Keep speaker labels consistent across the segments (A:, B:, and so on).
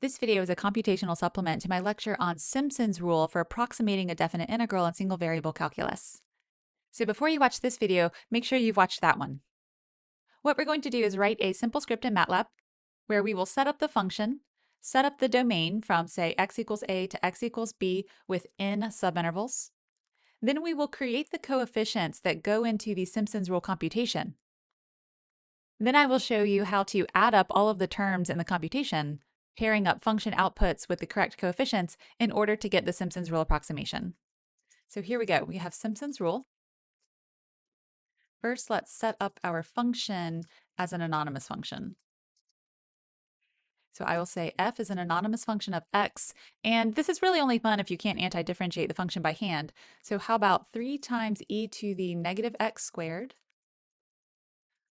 A: This video is a computational supplement to my lecture on Simpson's rule for approximating a definite integral in single variable calculus. So before you watch this video, make sure you've watched that one. What we're going to do is write a simple script in MATLAB where we will set up the function, set up the domain from, say, x equals a to x equals b with n subintervals. Then we will create the coefficients that go into the Simpson's rule computation. Then I will show you how to add up all of the terms in the computation, pairing up function outputs with the correct coefficients in order to get the Simpson's rule approximation. So here we go. We have Simpson's rule. First, let's set up our function as an anonymous function. So I will say f is an anonymous function of x, and this is really only fun if you can't anti-differentiate the function by hand. So how about 3 times e to the negative x squared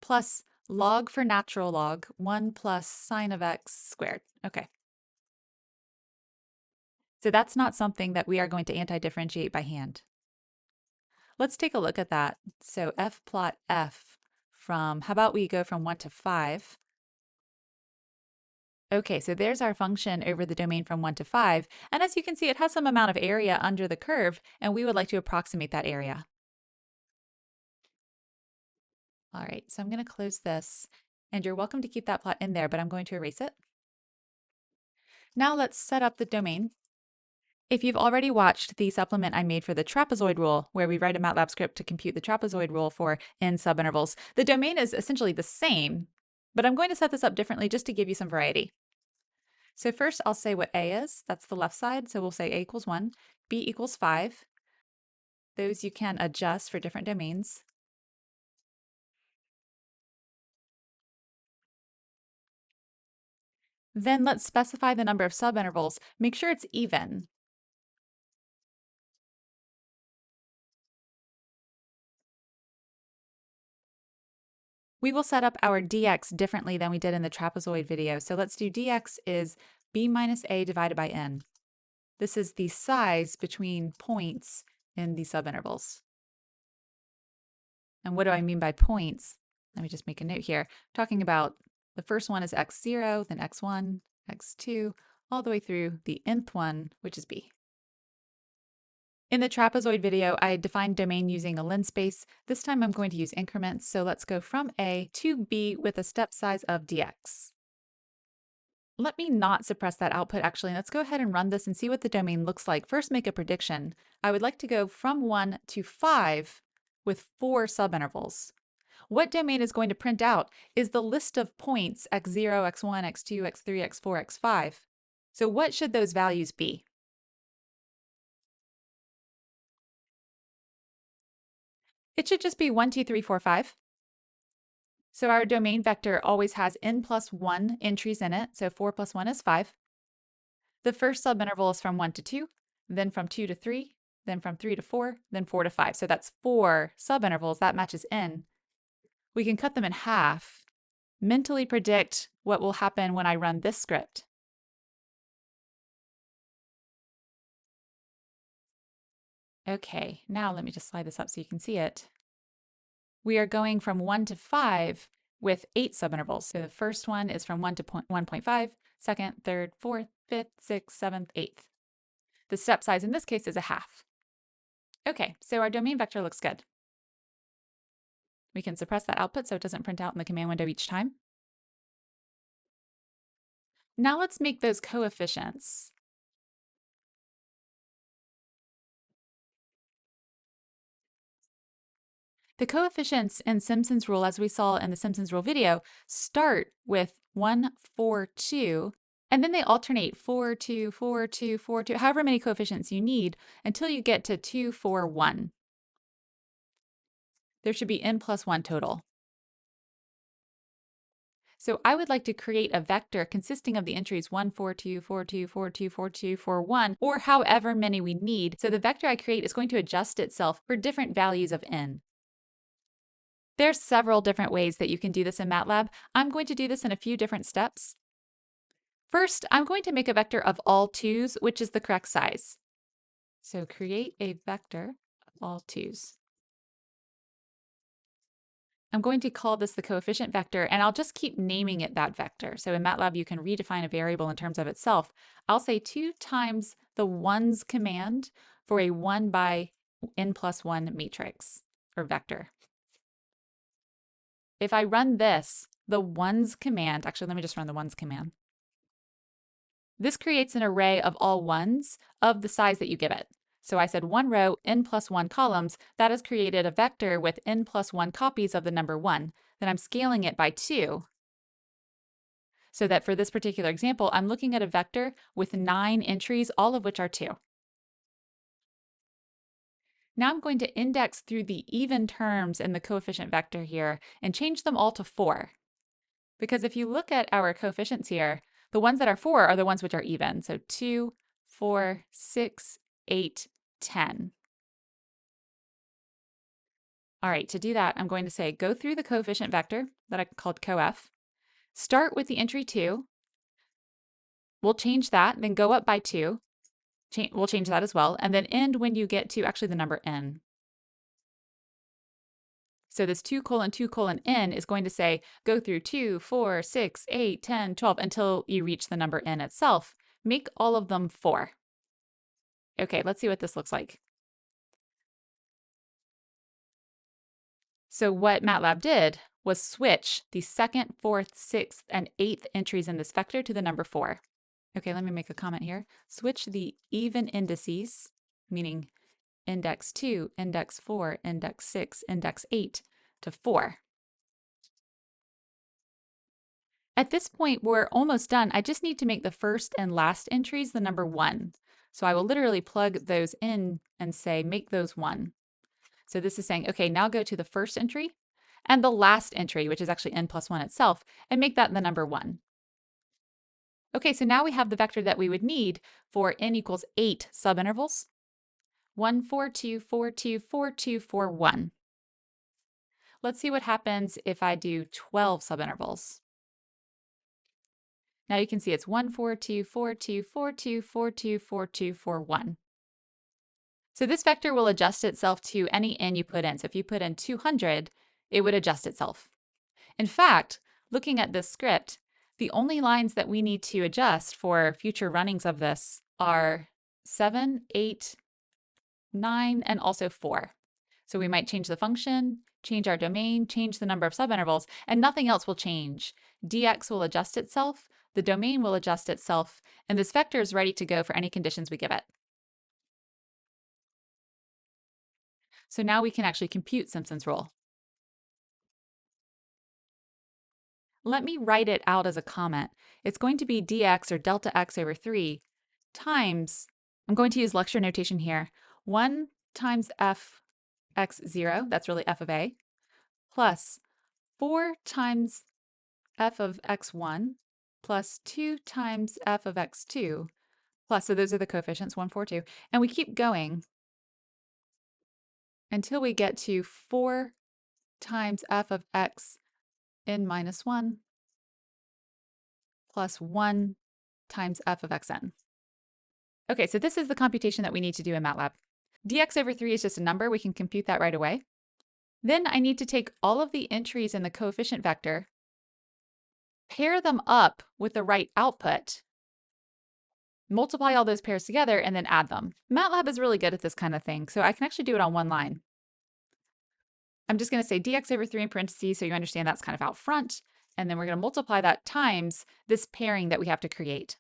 A: plus log for natural log, 1 plus sine of x squared. Okay. So that's not something that we are going to anti-differentiate by hand. Let's take a look at that. So f plot f from, how about we go from 1 to 5? Okay, so there's our function over the domain from 1 to 5. And as you can see, it has some amount of area under the curve, and we would like to approximate that area. All right, so I'm going to close this, and you're welcome to keep that plot in there, but I'm going to erase it. Now let's set up the domain. If you've already watched the supplement I made for the trapezoid rule, where we write a MATLAB script to compute the trapezoid rule for n subintervals, the domain is essentially the same, but I'm going to set this up differently just to give you some variety. So first I'll say what a is, that's the left side, so we'll say a equals 1, b equals 5. Those you can adjust for different domains. Then let's specify the number of subintervals. Make sure it's even. We will set up our dx differently than we did in the trapezoid video. So let's do dx is b minus a divided by n. This is the size between points in the subintervals. And what do I mean by points? Let me just make a note here. I'm talking about the first one is x0, then x1, x2, all the way through the nth one, which is b. In the trapezoid video, I defined domain using a linspace. This time I'm going to use increments, so let's go from a to b with a step size of dx. Let me not suppress that output actually. Let's go ahead and run this and see what the domain looks like. First, make a prediction. I would like to go from 1 to 5 with 4 subintervals. What domain is going to print out is the list of points x0, x1, x2, x3, x4, x5. So what should those values be? It should just be 1, 2, 3, 4, 5. So our domain vector always has n plus 1 entries in it, so 4 plus 1 is 5. The first subinterval is from 1 to 2, then from 2 to 3, then from 3 to 4, then 4 to 5. So that's 4 subintervals. That matches n. We can cut them in half, mentally predict what will happen when I run this script. Okay, now let me just slide this up so you can see it. We are going from 1 to 5 with 8 subintervals. So the first one is from 1 to 1.5, second, third, fourth, fifth, sixth, seventh, eighth. The step size in this case is a half. Okay, so our domain vector looks good. We can suppress that output so it doesn't print out in the command window each time. Now let's make those coefficients. The coefficients in Simpson's rule, as we saw in the Simpson's rule video, start with 1, 4, 2, and then they alternate 4, 2, 4, 2, 4, 2, however many coefficients you need until you get to 2, 4, 1. There should be n plus 1 total. So I would like to create a vector consisting of the entries 1, 4, 2, 4, 2, 4, 2, 4, 2, 4, 1, or however many we need. So the vector I create is going to adjust itself for different values of n. There's several different ways that you can do this in MATLAB. I'm going to do this in a few different steps. First, I'm going to make a vector of all 2's, which is the correct size. So create a vector of all 2's. I'm going to call this the coefficient vector, and I'll just keep naming it that vector. So in MATLAB, you can redefine a variable in terms of itself. I'll say 2 times the ones command for a 1 by n plus 1 matrix or vector. If I run this, the ones command, actually, let me just run the ones command. This creates an array of all ones of the size that you give it. So I said 1 row, n plus 1 columns. That has created a vector with n plus 1 copies of the number 1. Then I'm scaling it by 2. So that for this particular example, I'm looking at a vector with 9 entries, all of which are 2. Now I'm going to index through the even terms in the coefficient vector here and change them all to 4. Because if you look at our coefficients here, the ones that are 4 are the ones which are even. So 2, 4, 6, 8, 10. All right, to do that, I'm going to say go through the coefficient vector that I called coef. Start with the entry 2. We'll change that, then go up by 2. We'll change that as well, and then end when you get to actually the number n. So this 2 colon 2 colon n is going to say go through 2, 4, 6, 8, 10, 12 until you reach the number n itself. Make all of them 4. Okay, let's see what this looks like. So what MATLAB did was switch the 2nd, 4th, 6th, and 8th entries in this vector to the number 4. Okay, let me make a comment here. Switch the even indices, meaning index 2, index 4, index 6, index 8, to 4. At this point, we're almost done. I just need to make the first and last entries the number 1. So I will literally plug those in and say, make those 1. So this is saying, okay, now go to the first entry and the last entry, which is actually n plus 1 itself, and make that the number 1. Okay, so now we have the vector that we would need for n equals 8 subintervals. 1, 4, 2, 4, 2, 4, 2, 4, 1. Let's see what happens if I do 12 subintervals. Now you can see it's 1, 4, 2, 4, 2, 4, 2, 4, 2, 4, 2, 4, 1. So this vector will adjust itself to any n you put in. So if you put in 200, it would adjust itself. In fact, looking at this script, the only lines that we need to adjust for future runnings of this are 7, 8, 9, and also 4. So we might change the function, change our domain, change the number of subintervals, and nothing else will change. dx will adjust itself, the domain will adjust itself, and this vector is ready to go for any conditions we give it. So now we can actually compute Simpson's rule. Let me write it out as a comment. It's going to be dx, or delta x over 3, times, I'm going to use lecture notation here, 1 times f x0, that's really f of a, plus 4 times f of x1, plus 2 times f of x2, plus, so those are the coefficients, 1, 4, 2, and we keep going until we get to 4 times f of x n minus 1 plus 1 times f of xn. Okay, so this is the computation that we need to do in MATLAB. dx over 3 is just a number. We can compute that right away. Then I need to take all of the entries in the coefficient vector, pair them up with the right output, multiply all those pairs together, and then add them. MATLAB is really good at this kind of thing, so I can actually do it on one line. I'm just going to say dx over 3 in parentheses so you understand that's kind of out front, and then we're going to multiply that times this pairing that we have to create.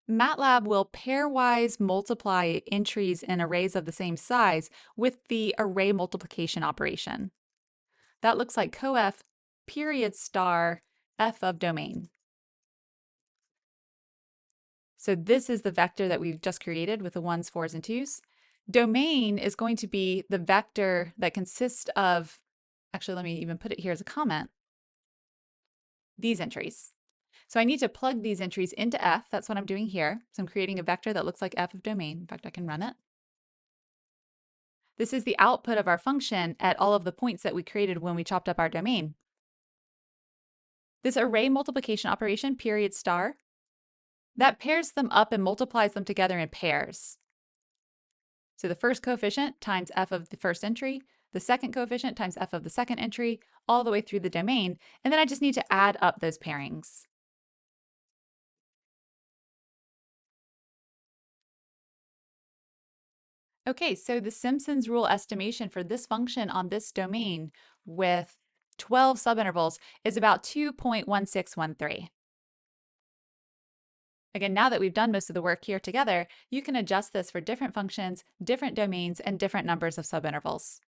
A: MATLAB will pairwise multiply entries in arrays of the same size with the array multiplication operation. That looks like coef period star f of domain. So this is the vector that we've just created with the 1s, 4s, and 2s. Domain is going to be the vector that consists of, actually let me even put it here as a comment, these entries. So I need to plug these entries into f. That's what I'm doing here. So I'm creating a vector that looks like f of domain. In fact, I can run it. This is the output of our function at all of the points that we created when we chopped up our domain. This array multiplication operation, period star, that pairs them up and multiplies them together in pairs. So the first coefficient times f of the first entry, the second coefficient times f of the second entry, all the way through the domain, and then I just need to add up those pairings. Okay, so the Simpson's rule estimation for this function on this domain with 12 subintervals is about 2.1613. Again, now that we've done most of the work here together, you can adjust this for different functions, different domains, and different numbers of subintervals.